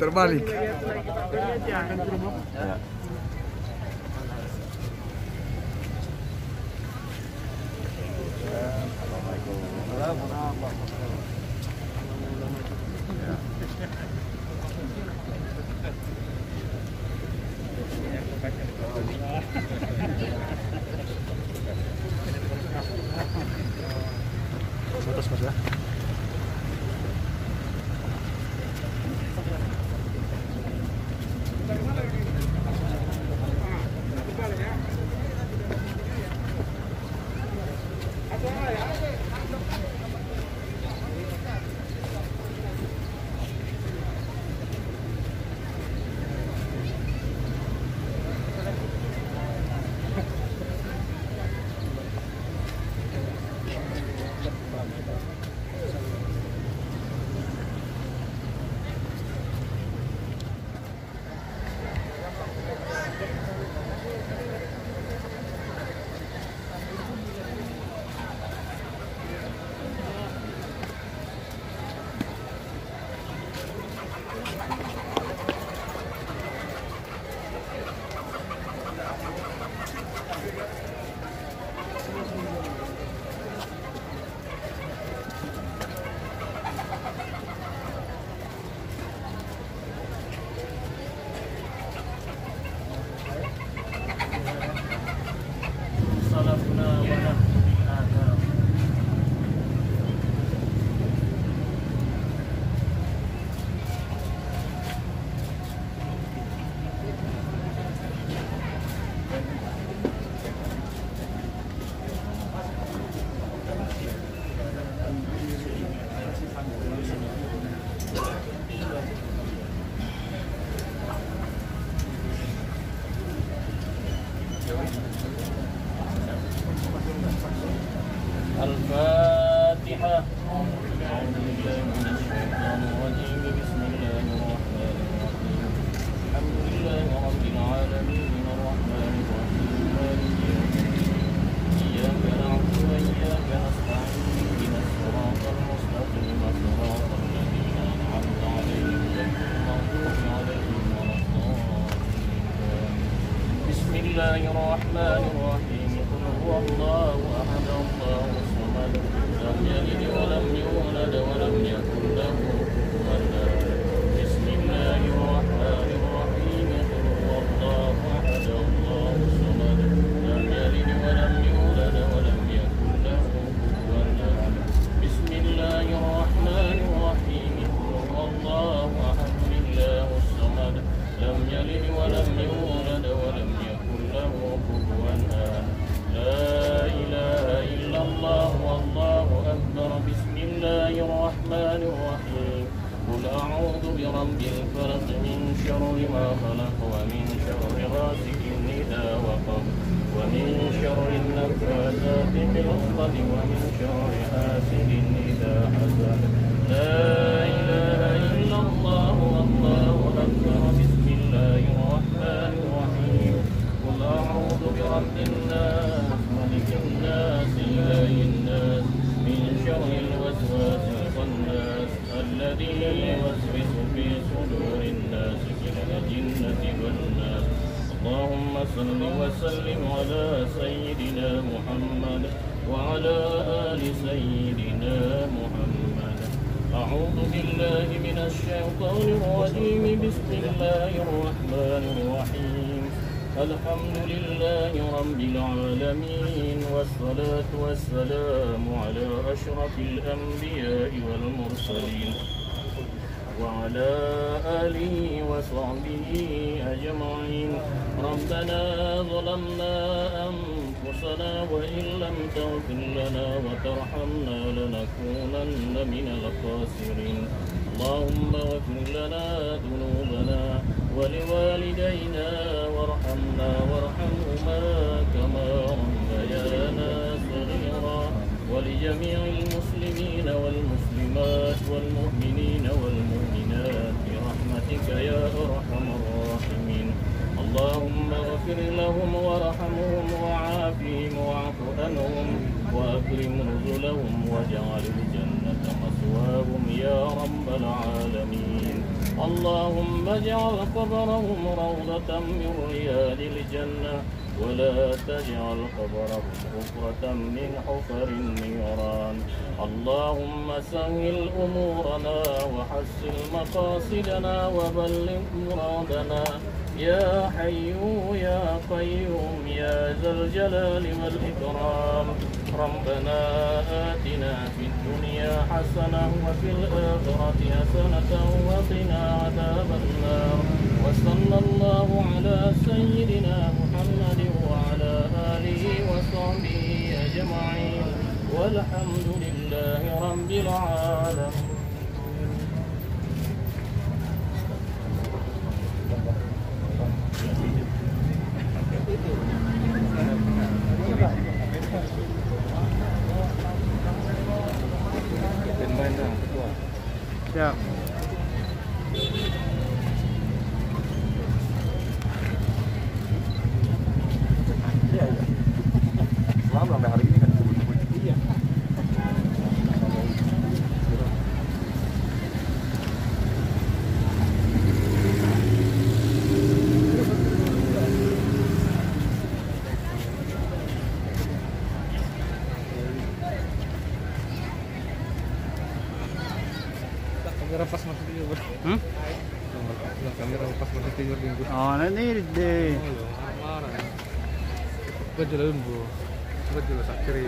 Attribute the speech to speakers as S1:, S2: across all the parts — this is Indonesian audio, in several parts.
S1: Terbalik. Atas Mas ya.
S2: Al-Fatihah. Bismillahirrahmanirrahim. Qul huwallahu ahad, Allahu samad, lam yalid wa lam yulad wa lam yakul lahu kufuwan ahad. Bismillahirrahmanirrahim. Qul huwallahu ahad, Allahu samad, lam yalid wa lam yulad wa lam yakul lahu kufuwan ahad. Bismillahirrahmanirrahim. Qul huwallahu ahad, Allahu samad, lam yalid wa lam yulad wa lam yakul lahu kufuwan ahad. La ilaha illallah wallahu akbar. Bismillahirrahmanirrahim. Qul a'udzu birabbil falaq min syarri ma khalaq wa min syarri ghasiqin idza waqab wa min syarri an-naffatsati fil 'uqad wa min syarri hasidin idza hasad. La ilaha illallah wallahu akbar. Bismillahirrahmanirrahim. Qul a'udzu birabbin nas malikin nas ilahin nas min syarril waswasil khannas alladzi yuwaswisu fi sudurin nas minal jinnati wan nas. Allahumma salli wa sallim ala sayyidina Muhammad wa ala ali sayyidina Muhammad. A'udzu billahi minasy syaithanir rajim. Bismillahirrahmanirrahim. الحمد لله رب العالمين، والصلاة والسلام على أشرف الأنبياء والمرسلين وعلى آله وصحبه أجمعين. ربنا ظلمنا أنفسنا وإن لم تغفر لنا وترحمنا لنكونن من الخاسرين. اللهم اغفر لنا ذنوبنا ولوالدينا وارحمنا وارحمهما كما ربيانا صغيرا، ولجميع المسلمين والمسلمات والمؤمنين والمؤمنات برحمتك يا أرحم الراحمين. اللهم اغفر لهم وارحمهم وعافهم واعف عنهم وأكرم نزلهم واجعل الجنة مثواهم يا رب العالمين. اللهم اجعل قبرهم روضة من رياض الجنة ولا تجعل قبرهم حفرة من حفر النيران. اللهم سهل أمورنا وحسن مقاصدنا وبلغ مرادنا يا حي يا قيوم يا ذا الجلال والإكرام. ربنا آتنا في الدنيا حسنة وفي الآخرة حسنة وقنا عذاب النار. وصلى الله على سيدنا محمد وعلى آله وصحبه أجمعين، والحمد لله رب العالمين.
S1: Siap. Selalu sampai hari ini kan disebut-sebut. Iya. Kamera pas masuk tidur, bro. Kamera pas masuk tidur minggu. Oh, nanti deh. Marah. Gue jalan, bro. Gue jalan sakri.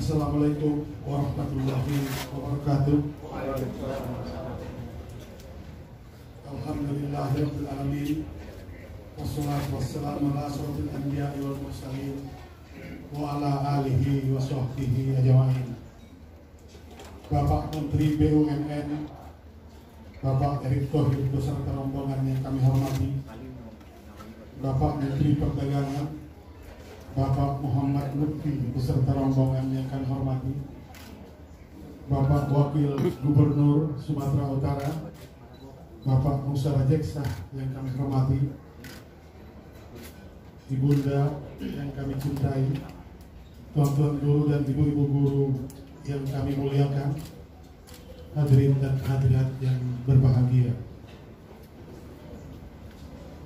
S3: Assalamualaikum warahmatullahi wabarakatuh. Alhamdulillahirabbil alamin. Wassalatu wassalamu ala asyrofil anbiya'i wal mursalin wa ala alihi wa sahbihi ajma'in. Bapak Menteri BUMN, Bapak Erick Thohir beserta rombongan yang kami hormati, Bapak Menteri Perdagangan, Bapak Muhammad Lutfi beserta rombongan yang kami hormati, Bapak Wakil Gubernur Sumatera Utara, Bapak Musa Rajeksa yang kami hormati, Ibunda yang kami cintai, tuan-tuan guru dan ibu-ibu guru yang kami muliakan, hadirin dan hadirat yang berbahagia.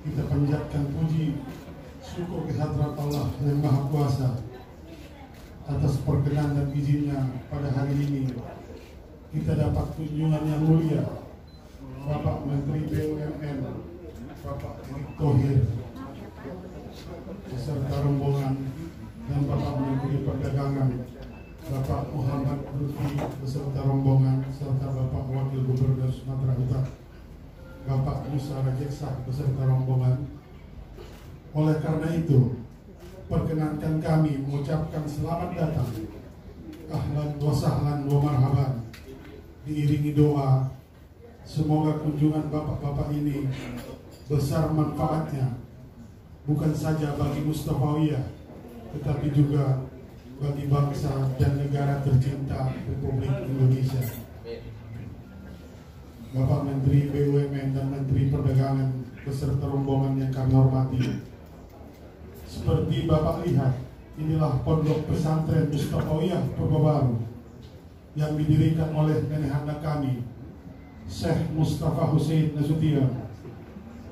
S3: Kita panjatkan puji syukur kehadirat Allah yang Maha Kuasa atas perkenan dan izinnya pada hari ini kita dapat kunjungan yang mulia Bapak Menteri BUMN, Bapak Erick Thohir beserta rombongan, dan Bapak Menteri Perdagangan, Bapak Muhammad Lutfi beserta rombongan, serta Bapak Wakil Gubernur Sumatera Utara, Bapak Musa Rajeksa beserta rombongan. Oleh karena itu, perkenankan kami mengucapkan selamat datang, ahlan wa sahlan wa marhaban, diiringi doa semoga kunjungan bapak-bapak ini besar manfaatnya, bukan saja bagi Mustafawiyah, tetapi juga bagi bangsa dan negara tercinta Republik Indonesia. Bapak Menteri BUMN dan Menteri Perdagangan beserta rombongan yang kami hormati, Seperti Bapak lihat, inilah pondok pesantren Mustafawiyah Purwobaru yang didirikan oleh nenek handa kami, Syekh Mustafa Hussein Nasution,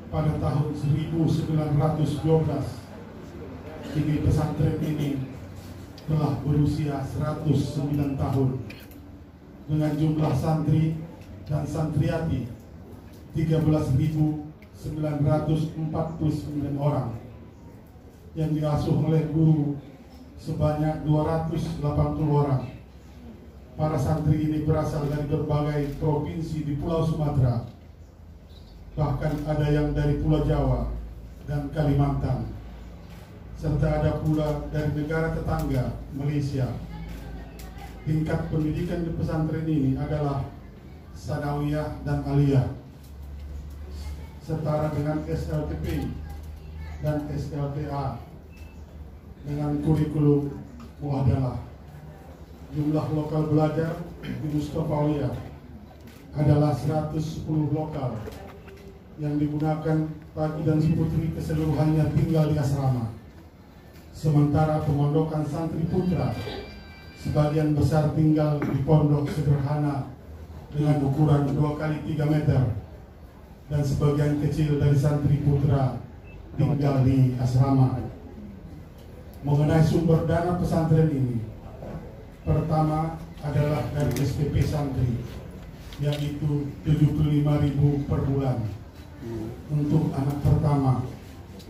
S3: pada tahun 1912. Kini pesantren ini telah berusia 109 tahun dengan jumlah santri dan santriati 13.949 orang yang diasuh oleh guru sebanyak 280 orang. Para santri ini berasal dari berbagai provinsi di Pulau Sumatera, bahkan ada yang dari Pulau Jawa dan Kalimantan, serta ada pula dari negara tetangga Malaysia. Tingkat pendidikan di pesantren ini adalah sanawiyah dan aliyah, setara dengan SLTP dan SLTA dengan kurikulum muadalah. Jumlah lokal belajar di Mustafawiyah adalah 110 lokal yang digunakan bagi dan putri keseluruhannya tinggal di asrama. Sementara pemondokan santri putra sebagian besar tinggal di pondok sederhana dengan ukuran 2x3 meter, dan sebagian kecil dari santri putra tinggal di asrama. Mengenai sumber dana pesantren ini, pertama adalah dari SPP santri, yaitu 75.000 per bulan untuk anak pertama,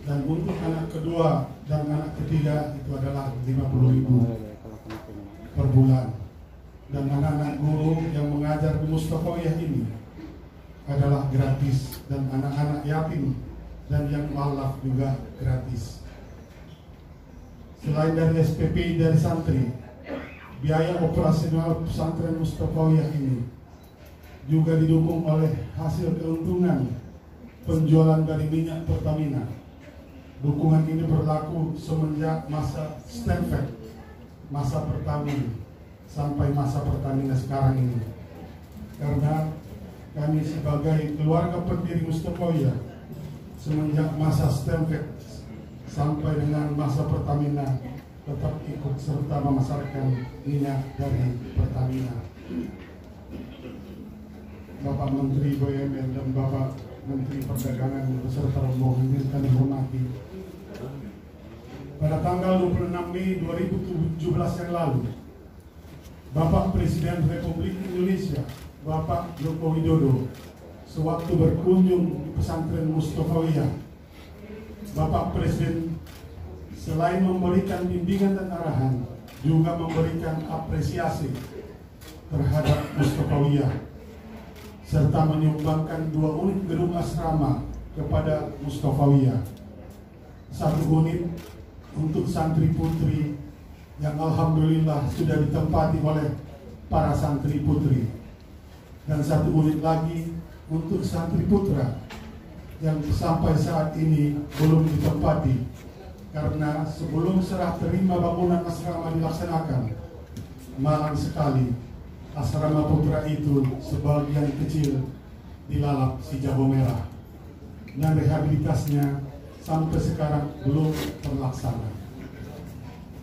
S3: dan untuk anak kedua dan anak ketiga itu adalah 50.000 per bulan. Dan anak-anak guru yang mengajar di Mustafawiyah ini adalah gratis, dan anak-anak yatim dan yang mualaf juga gratis. Selain dari SPP dari santri, biaya operasional pesantren Mustafawiyah ini juga didukung oleh hasil keuntungan penjualan dari minyak Pertamina. Dukungan ini berlaku semenjak masa Stanford, masa Pertamina, sampai masa Pertamina sekarang ini. Karena kami sebagai keluarga pendiri Mustafawiyah, semenjak masa Stanford sampai dengan masa Pertamina, tetap ikut serta memasarkan minyak dari Pertamina. Bapak Menteri BUMN dan Bapak Menteri Perdagangan beserta rombongan yang kami hormati, pada tanggal 26 Mei 2017 yang lalu, Bapak Presiden Republik Indonesia, Bapak Joko Widodo, sewaktu berkunjung di pesantren Mustafawiyah, Bapak Presiden selain memberikan bimbingan dan arahan, juga memberikan apresiasi terhadap Mustafawiyah, serta menyumbangkan 2 unit gedung asrama kepada Mustafawiyah. 1 unit untuk santri putri yang alhamdulillah sudah ditempati oleh para santri putri, dan 1 unit lagi untuk santri putra yang sampai saat ini belum ditempati, karena sebelum serah terima bangunan asrama dilaksanakan, malang sekali asrama putra itu sebagian kecil dilalap si jago merah, dan rehabilitasnya sampai sekarang belum terlaksana.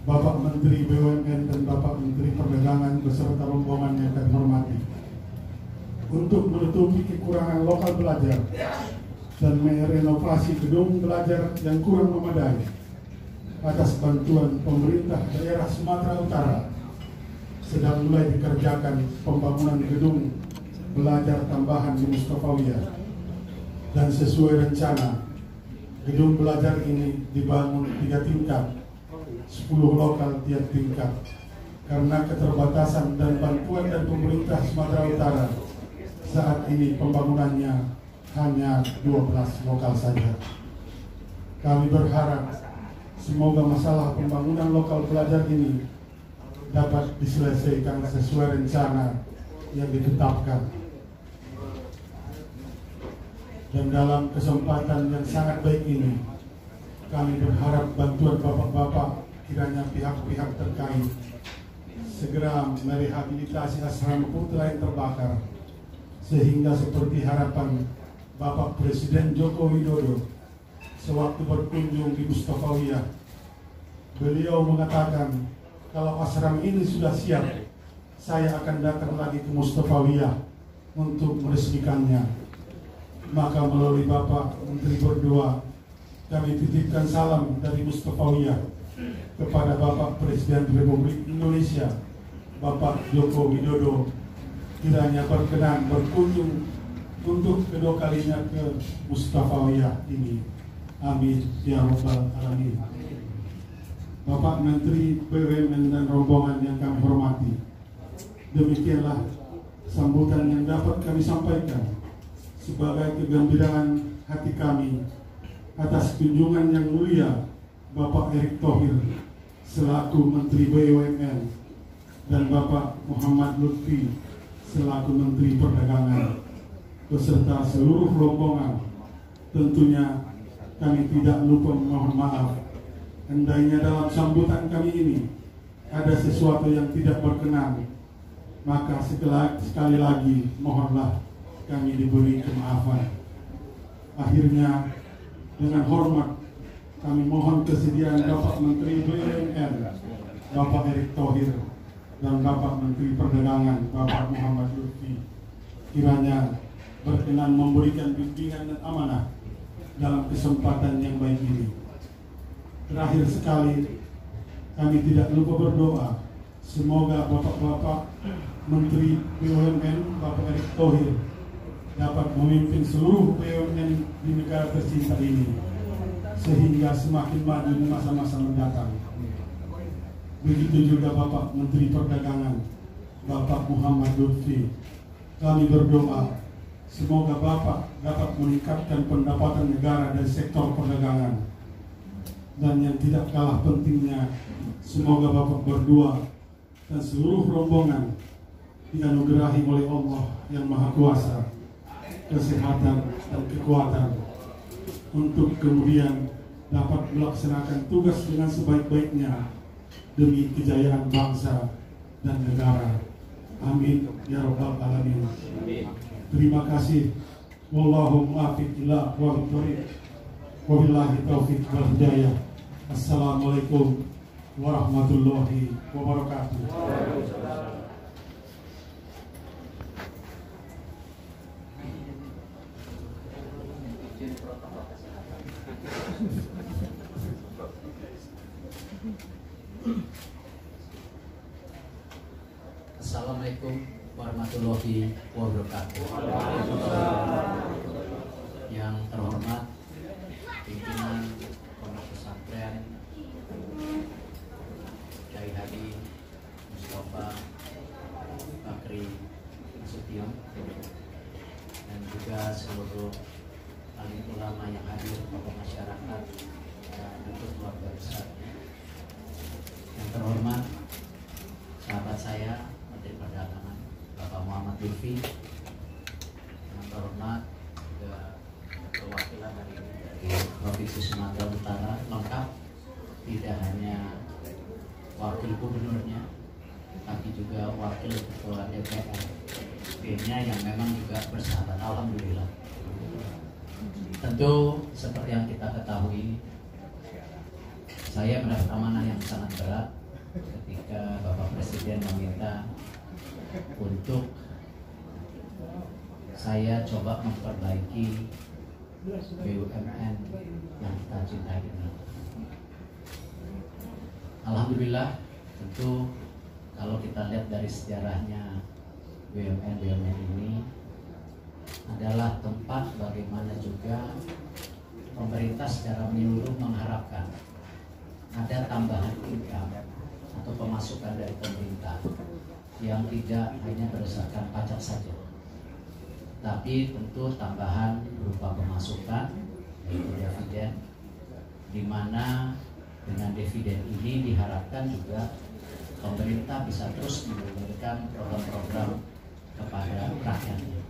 S3: Bapak Menteri BUMN dan Bapak Menteri Perdagangan beserta rombongan yang kami hormati, untuk menutupi kekurangan lokal belajar dan merenovasi gedung belajar yang kurang memadai, atas bantuan pemerintah daerah Sumatera Utara, sedang mulai dikerjakan pembangunan gedung belajar tambahan di Mustafawiyah. Dan sesuai rencana, gedung belajar ini dibangun 3 tingkat, 10 lokal tiap tingkat. Karena keterbatasan dan bantuan dari pemerintah Sumatera Utara, saat ini pembangunannya hanya 12 lokal saja. Kami berharap semoga masalah pembangunan lokal belajar ini dapat diselesaikan sesuai rencana yang ditetapkan. Dan dalam kesempatan yang sangat baik ini, kami berharap bantuan bapak-bapak, kiranya pihak-pihak terkait segera merehabilitasi asrama putra yang terbakar, sehingga seperti harapan Bapak Presiden Joko Widodo sewaktu berkunjung di Mustafawiyah beliau mengatakan kalau asrama ini sudah siap, saya akan datang lagi ke Mustafawiyah untuk meresmikannya. Maka melalui Bapak Menteri berdua, kami titipkan salam dari Mustafawiyah kepada Bapak Presiden Republik Indonesia, Bapak Joko Widodo, kiranya berkenan berkunjung untuk kedua kalinya ke Mustafawiyah ini. Amin ya Rabbal Alamin. Bapak Menteri BUMN dan rombongan yang kami hormati, demikianlah sambutan yang dapat kami sampaikan sebagai kegembiraan hati kami atas kunjungan yang mulia Bapak Erick Thohir selaku Menteri BUMN dan Bapak Muhammad Lutfi selaku Menteri Perdagangan beserta seluruh rombongan. Tentunya kami tidak lupa memohon maaf hendaknya dalam sambutan kami ini ada sesuatu yang tidak berkenan, maka sekali lagi mohonlah kami diberi kemaafan. Akhirnya dengan hormat kami mohon kesediaan Bapak Menteri BUMN Bapak Erick Thohir dan Bapak Menteri Perdagangan Bapak Muhammad Lutfi kiranya berkenan memberikan bimbingan dan amanah dalam kesempatan yang baik ini. Terakhir sekali, kami tidak lupa berdoa semoga Bapak-Bapak Menteri BUMN Bapak Erick Thohir dapat memimpin seluruh BUMN di negara tercinta ini sehingga semakin maju di masa-masa mendatang. Begitu juga Bapak Menteri Perdagangan Bapak Muhammad Lutfi. Kami berdoa semoga Bapak dapat meningkatkan pendapatan negara dari sektor perdagangan. Dan yang tidak kalah pentingnya, semoga Bapak berdua dan seluruh rombongan dianugerahi oleh Allah yang Maha Kuasa kesehatan dan kekuatan untuk kemudian dapat melaksanakan tugas dengan sebaik-baiknya demi kejayaan bangsa dan negara. Amin ya Rabbal Alamin. Terima kasih. Wallahu muwaffiq ila aqwamit thoriq. Wabillahi taufiq wal hidayah. Assalamualaikum warahmatullahi wabarakatuh.
S4: Assalamualaikum warahmatullahi wabarakatuh. Yang terhormat pimpinan Pondok Pesantren Kyai Hadi Mustafa Bakri Nasution dan juga seluruh alim ulama yang hadir, tokoh masyarakat dan untuk keluarga besarnya. Yang terhormat sahabat saya Menteri Perdagangan Bapak Muhammad Lutfi, yang terhormat juga perwakilan dari Provinsi Sumatera Utara lengkap, tidak hanya wakil gubernurnya tapi juga wakil ketua DPRD-nya yang memang juga bersahabat. Alhamdulillah. Tentu seperti yang kita ketahui, saya mendapat amanah yang sangat berat ketika Bapak Presiden meminta untuk saya coba memperbaiki BUMN yang kita cintai ini. Alhamdulillah, tentu kalau kita lihat dari sejarahnya BUMN ini adalah tempat bagaimana juga pemerintah secara menyeluruh mengharapkan ada tambahan income atau pemasukan dari pemerintah yang tidak hanya berdasarkan pajak saja, tapi tentu tambahan berupa pemasukan yaitu dividen, di mana dengan dividen ini diharapkan juga pemerintah bisa terus memberikan program-program kepada rakyatnya.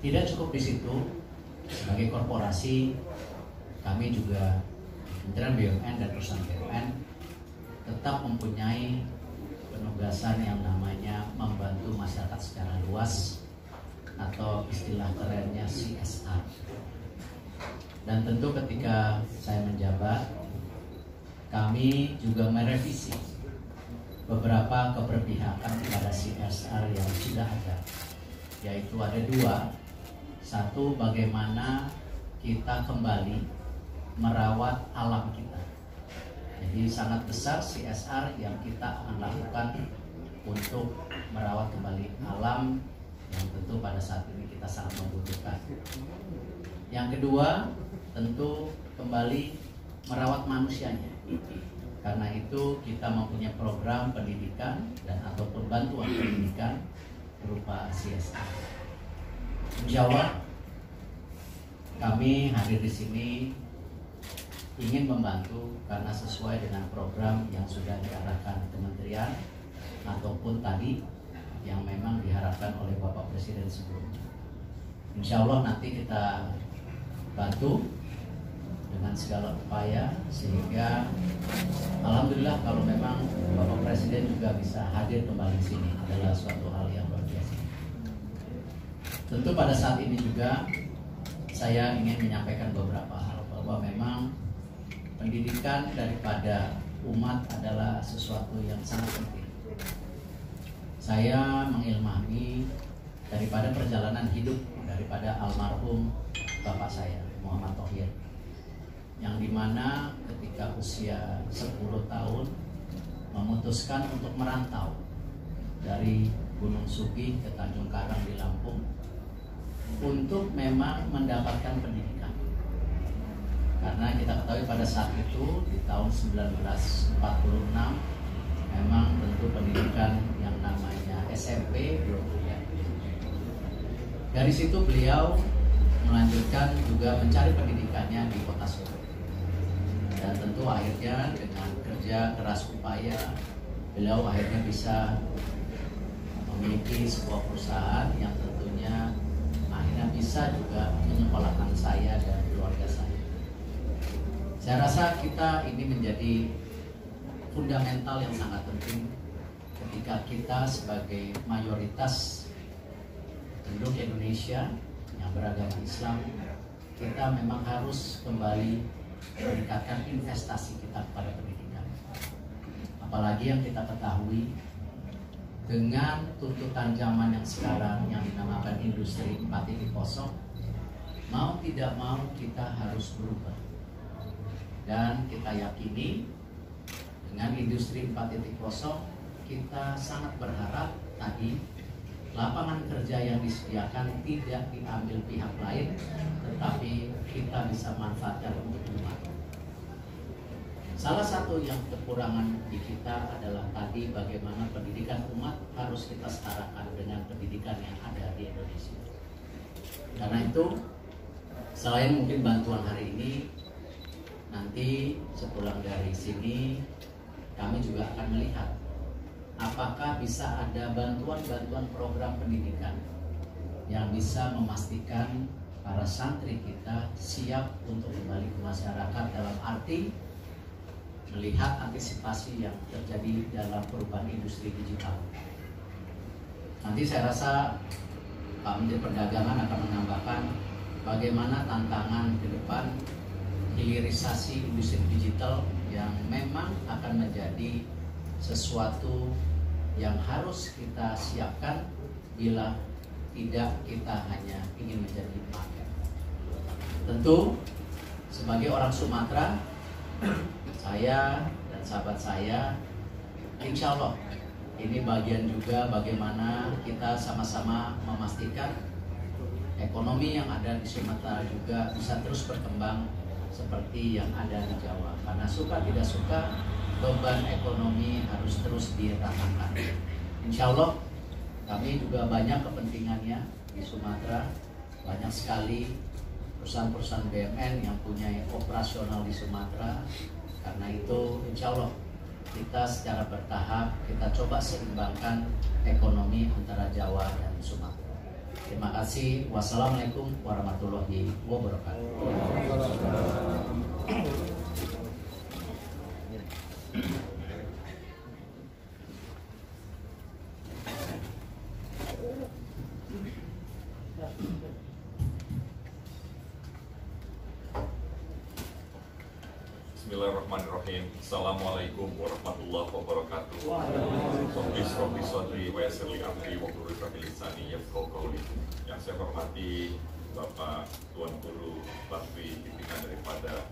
S4: Tidak cukup di situ, sebagai korporasi kami juga Kementerian BUMN dan perusahaan BUMN tetap mempunyai penugasan yang namanya membantu masyarakat secara luas atau istilah kerennya CSR. Dan tentu ketika saya menjabat, kami juga merevisi beberapa keberpihakan kepada CSR yang sudah ada, yaitu ada dua. Satu, bagaimana kita kembali merawat alam kita. Jadi sangat besar CSR yang kita akan lakukan untuk merawat kembali alam yang tentu pada saat ini kita sangat membutuhkan. Yang kedua, tentu kembali merawat manusianya. Karena itu kita mempunyai program pendidikan dan ataupun bantuan pendidikan berupa CSR. Insya Allah kami hadir di sini ingin membantu karena sesuai dengan program yang sudah diarahkan kementerian ataupun tadi yang memang diharapkan oleh Bapak Presiden sebelumnya. Insya Allah nanti kita bantu dengan segala upaya sehingga alhamdulillah kalau memang Bapak Presiden juga bisa hadir kembali di sini adalah suatu hal yang luar biasa. Tentu pada saat ini juga saya ingin menyampaikan beberapa hal bahwa memang pendidikan daripada umat adalah sesuatu yang sangat penting. Saya mengilmami daripada perjalanan hidup daripada almarhum bapak saya Muhammad Thohir, yang dimana ketika usia 10 tahun memutuskan untuk merantau dari Gunung Sugi ke Tanjung Karang di Lampung untuk memang mendapatkan pendidikan. Karena kita ketahui pada saat itu di tahun 1946 memang tentu pendidikan yang namanya SMP belum ada. Dari situ beliau melanjutkan juga mencari pendidikannya di kota Solo. Dan tentu akhirnya dengan kerja keras upaya beliau akhirnya bisa memiliki sebuah perusahaan yang tentunya akhirnya bisa juga menyekolahkan saya dan keluarga saya. Saya rasa kita ini menjadi fundamental yang sangat penting ketika kita sebagai mayoritas penduduk Indonesia yang beragama Islam, kita memang harus kembali meningkatkan investasi kita kepada pendidikan. Apalagi yang kita ketahui dengan tuntutan zaman yang sekarang yang dinamakan industri 4.0, mau tidak mau kita harus berubah. Dan kita yakini dengan industri 4.0 kita sangat berharap tadi lapangan kerja yang disediakan tidak diambil pihak lain, tetapi kita bisa manfaatkan untuk umat. Salah satu yang kekurangan di kita adalah tadi bagaimana pendidikan umat harus kita setarakan dengan pendidikan yang ada di Indonesia. Karena itu, selain mungkin bantuan hari ini, nanti sepulang dari sini kami juga akan melihat apakah bisa ada bantuan-bantuan program pendidikan yang bisa memastikan para santri kita siap untuk kembali ke masyarakat dalam arti melihat antisipasi yang terjadi dalam perubahan industri digital. Nanti saya rasa Pak Menteri Perdagangan akan menambahkan bagaimana tantangan ke depan hilirisasi industri digital yang memang akan menjadi sesuatu yang harus kita siapkan bila tidak kita hanya ingin menjadi market. Tentu sebagai orang Sumatera, saya dan sahabat saya, insya Allah ini bagian juga bagaimana kita sama-sama memastikan ekonomi yang ada di Sumatera juga bisa terus berkembang seperti yang ada di Jawa. Karena suka tidak suka, beban ekonomi harus terus diratakan. Insya Allah kami juga banyak kepentingannya di Sumatera, banyak sekali perusahaan-perusahaan BUMN yang punya operasional di Sumatera. Karena itu insya Allah kita secara bertahap kita coba seimbangkan ekonomi antara Jawa dan Sumatera. Terima kasih. Wassalamualaikum warahmatullahi wabarakatuh.
S5: Bismillahirrahmanirrahim. Bismillahirrahmanirrahim. Assalamualaikum warahmatullahi wabarakatuh. Rabbi sholli wa yassir li amri wa hlul 'uqdatam min lisani yafqahu qawli. Yang saya hormati Bapak Tuan Guru Bakti pimpinan daripada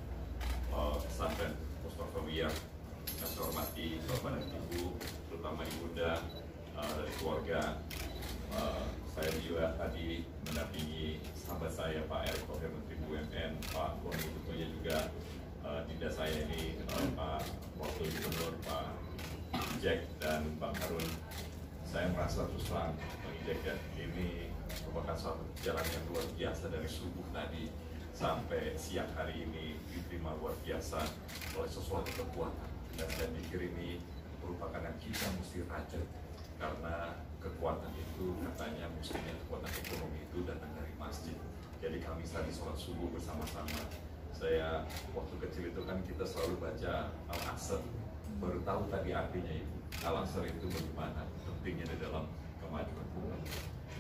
S5: pesantren Mustafawiyah. Yang saya hormati Bapak dan Ibu, terutama Ibunda dari keluarga. Saya juga tadi mendampingi sahabat saya Pak Erick Thohir, Menteri BUMN, Pak Goni tentunya juga tidak saya ini Pak Wakil Gubernur Pak Jack dan Bang Harun. Saya merasa terus terang Bang Jack ya, ini merupakan suatu jalan yang luar biasa dari subuh tadi sampai siang hari ini diterima luar biasa oleh sesuatu kekuatan, dan saya pikir ini merupakan yang kita mesti rajut, karena kekuatan itu katanya mestinya kekuatan ekonomi itu datang dari masjid. Jadi kami tadi sholat subuh bersama-sama. Saya waktu kecil itu kan kita selalu baca Al-Asr, baru tahu tadi artinya itu. Al-Asr itu bagaimana pentingnya di dalam kemajuan umat.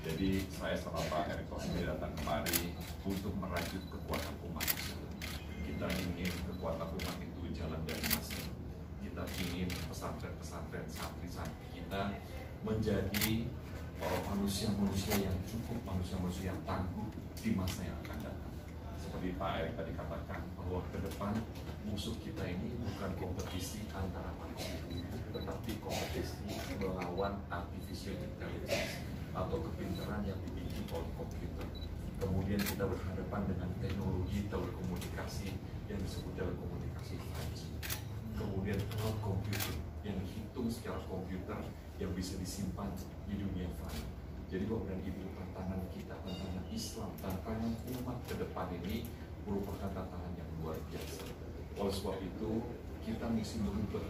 S5: Jadi saya sama Pak Erick Thohir datang kemari untuk merajut kekuatan umat. Kita ingin kekuatan umat itu jalan dari masjid. Kita ingin pesantren-pesantren, santri-santri kita menjadi manusia-manusia yang cukup, manusia-manusia yang tangguh di masa yang akan datang. Seperti Pak Erick tadi katakan, bahwa ke depan musuh kita ini bukan kompetisi antara manusia, tetapi kompetisi melawan artificial intelligence atau kepintaran yang dimiliki oleh komputer. Kemudian kita berhadapan dengan teknologi telekomunikasi yang disebut telekomunikasi 5G. Kemudian cloud computing yang dihitung secara komputer yang bisa disimpan di dunia fana. Jadi Bapak dan Ibu, tantangan kita, tantangan Islam, tantangan umat ke depan ini merupakan tantangan yang luar biasa. Oleh sebab itu, kita mesti merubah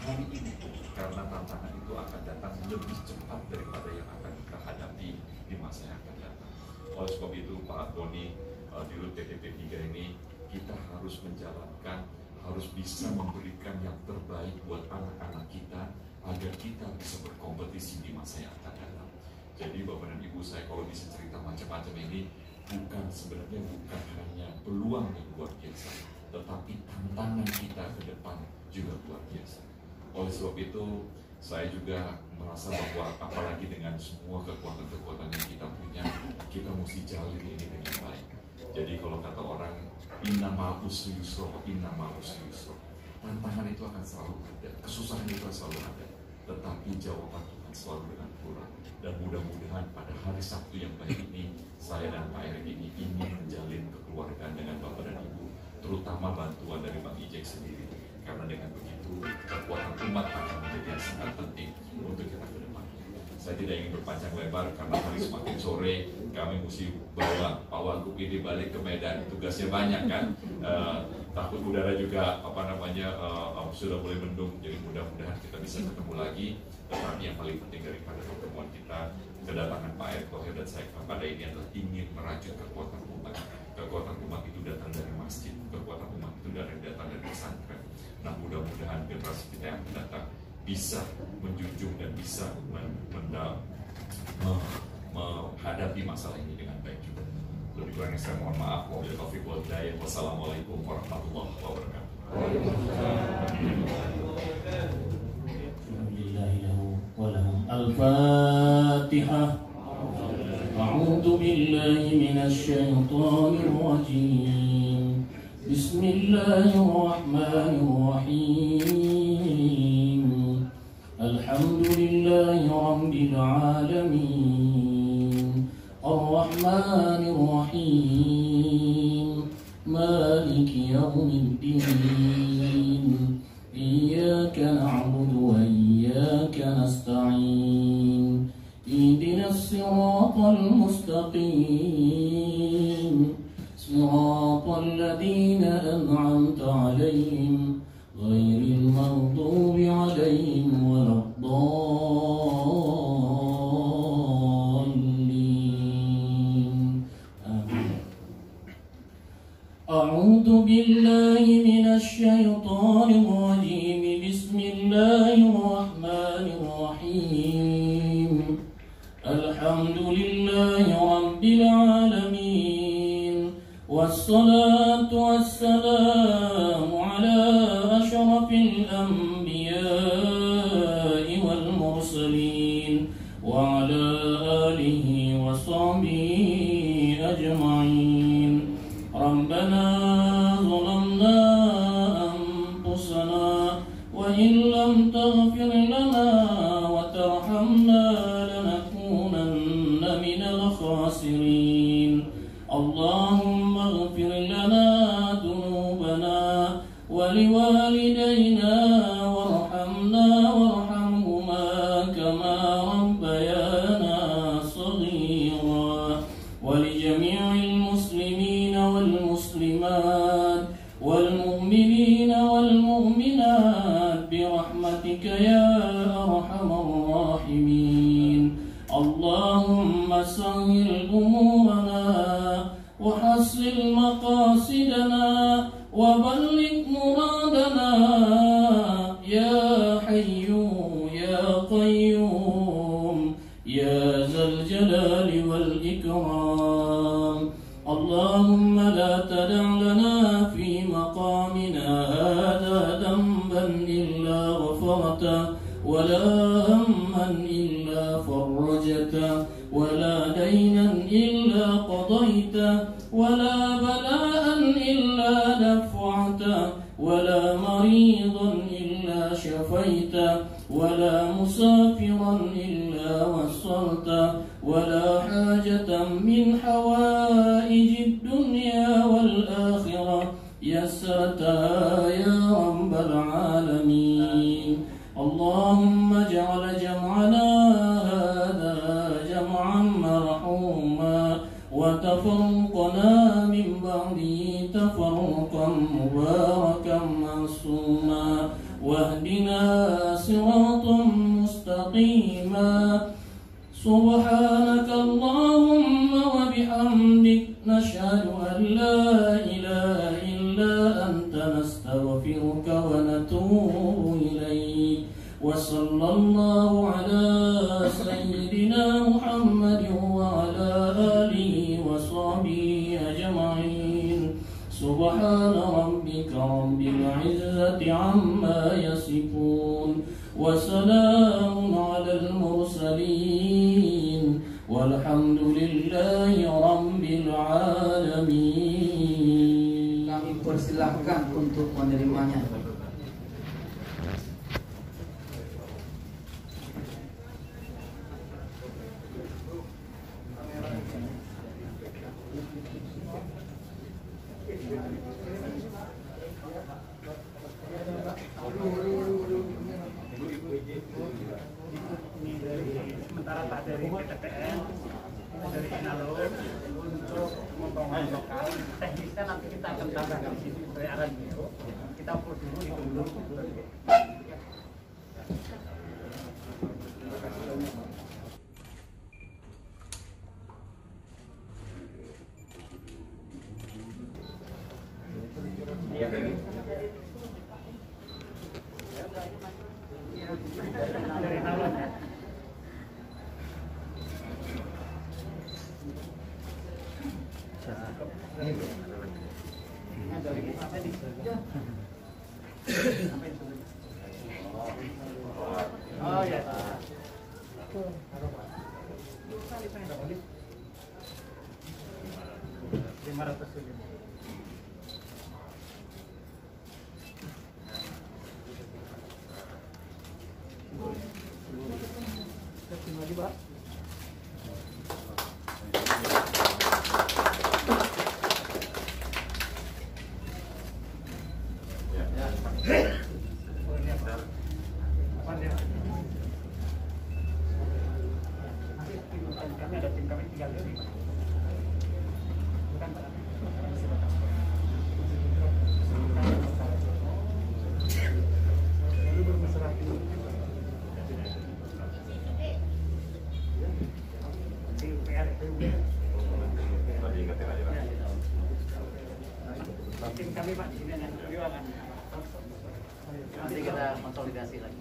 S5: hari ini, karena tantangan itu akan datang lebih cepat daripada yang akan kita hadapi di masa yang akan datang. Oleh sebab itu, Pak Goni di RUT TTP 3 ini, kita harus menjalankan, harus bisa memberikan yang terbaik buat anak-anak kita, agar kita bisa berkompetisi di masa yang akan datang. Jadi Bapak dan Ibu, saya kalau bisa cerita macam-macam ini sebenarnya bukan hanya peluang yang luar biasa, tetapi tantangan kita ke depan juga luar biasa. Oleh sebab itu, saya juga merasa bahwa apalagi dengan semua kekuatan-kekuatan yang kita punya, kita mesti jalin ini dengan baik. Jadi kalau kata orang, inna ma'al usri yusra, inna ma'al usri yusra. Tantangan itu akan selalu ada, kesusahan itu akan selalu ada, tetapi jawaban Tuhan selalu dengan Quran. Dan mudah-mudahan pada hari Sabtu yang baik ini, saya dan Pak Erick ini ingin menjalin kekeluargaan dengan Bapak dan Ibu, terutama bantuan dari Bang Ijek sendiri. Karena dengan begitu, kekuatan umat akan menjadi yang sangat penting untuk kita ke depan. Saya tidak ingin berpanjang lebar karena hari semakin sore, kami mesti bawa Pak Wagub ini balik ke Medan. Tugasnya banyak kan, takut udara juga sudah mulai mendung. Jadi mudah-mudahan kita bisa ketemu lagi. Tetapi yang paling penting daripada pertemuan kita, kedatangan Pak Erick Thohir dan saya pada ini adalah ingin merajut kekuatan umat. Kekuatan umat itu datang dari masjid, kekuatan umat itu datang dari pesantren. Nah, mudah-mudahan generasi kita yang datang bisa menjunjung dan bisa menghadapi masalah ini dengan baik juga. Lebih kurangnya saya mohon maaf. Wabillahi taufiq wal hidayah. Wassalamualaikum warahmatullahi wabarakatuh.
S2: Al-Fatihah. A'udzu billahi minasyaitonir rajim. Bismillahirrahmanirrahim. Alhamdulillahi rabbil alamin. Ar-Rahmanir Rahim. Maliki yaumiddin. Iyyaka na'budu wa iyyaka nasta'in. Ihdinas siratal mustaqim. Siratal ladzina an'amta 'alaihim ghairil maghdubi 'alaihim waladdallin. Amin. A'udzu billahi minasy syaithanir rajim. Bismillahirrahmanirrahim. Alhamdulillahi rabbil alamin. Wassalatu wassalamu ala asyrafil الأنبياء والمرسلين وعلى آله وصحبه أجمعين. ربنا ظلمنا أنفسنا وإن لم تغفر لنا وترحمنا لنكونن من الخاسرين. اللهم اغفر لنا ذنوبنا ولوالدينا وارحمنا وارحمهما كما ربيانا صغيرا، ولجميع المسلمين والمسلمات والمؤمنين والمؤمنات برحمتك يا أرحم الراحمين. اللهم سهل أمورنا وحصل مقاصدنا وبلغ مرادنا يا حي يا قيوم يا ذا الجلال والإكرام. اللهم لا تدع لنا في مقامنا هذا ذنبا إلا غفرته ولا هما إلا فرجته ولا دينا إلا قضيته ولا بلاء إلا دفعته ولا مريضا إلا شفيته ولا مسافرا إلا وصلته ولا حاجة من حوائج الدنيا والآخرة يسرتها يا رب العالمين. اللهم اجعل جمعنا هذا جمعا مرحوما وتفرقنا من بعده تفرقا مباركا معصوما، واهدنا صراطا مستقيما. سبحانك اللهم وبحمدك نشهد أن لا إله إلا أنت نستغفرك ونتوب إليك. وصلى الله على سيدنا محمد وعلى آله وصحبه أجمعين. سبحان ربك رب العزة عما يصفون وسلام على المرسلين والحمد لله رب العالمين.
S6: Kami persilahkan untuk menerimanya.
S7: Sementara Pak dari TPN, dari Inalum untuk membangun lokal, teknisnya nanti kita akan tambahkan di sini dari arahan beliau. Kita upload dulu itu dulu. Dari Inalum ya. Oh ya. Terima kasih, Pak. Kami ada tim kami tinggal di sini. Bukan Pak. Lalu bermasalah dulu. PR tim kami Pak di sini yang beliau akan
S4: Nanti kita konsolidasi lagi.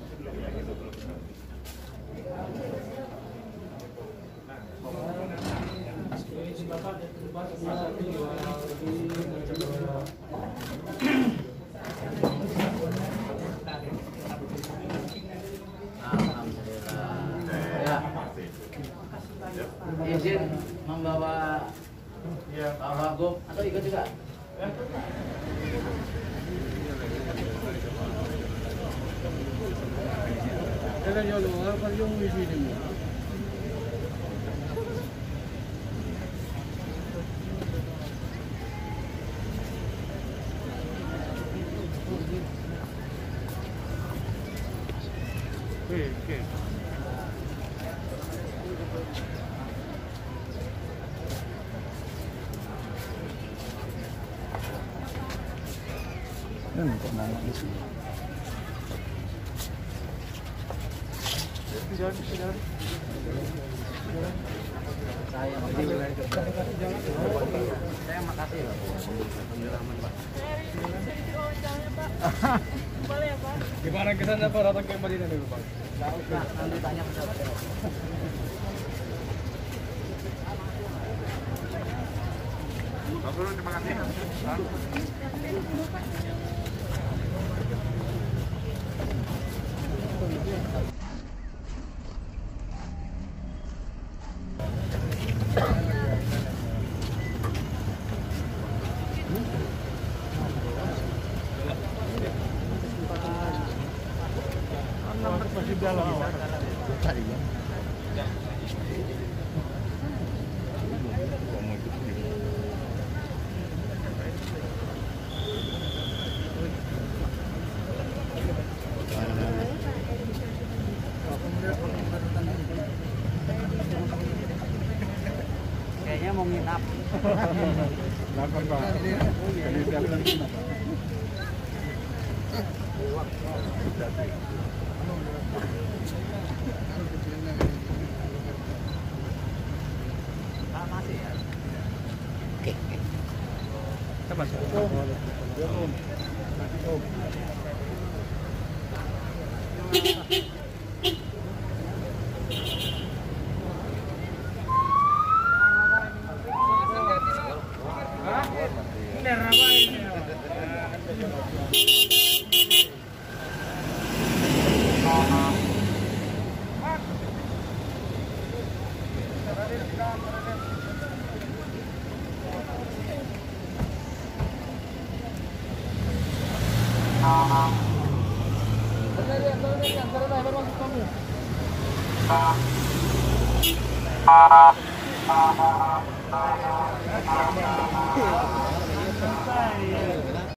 S4: membawa Pak Wagub atau ikut juga?
S1: Oke.
S6: Kok nangis?
S4: Saya makasih loh.
S7: Boleh ya Pak?
S1: Gimana kesannya Pak datang ke Madinah dulu Pak?
S4: Nggak usah, nanti tanya ke saya.
S1: Terima kasih. Masih dalam.
S4: Kayaknya mau nginap.
S1: Lapar Pak.
S4: Masih ya?
S1: Kita masuk.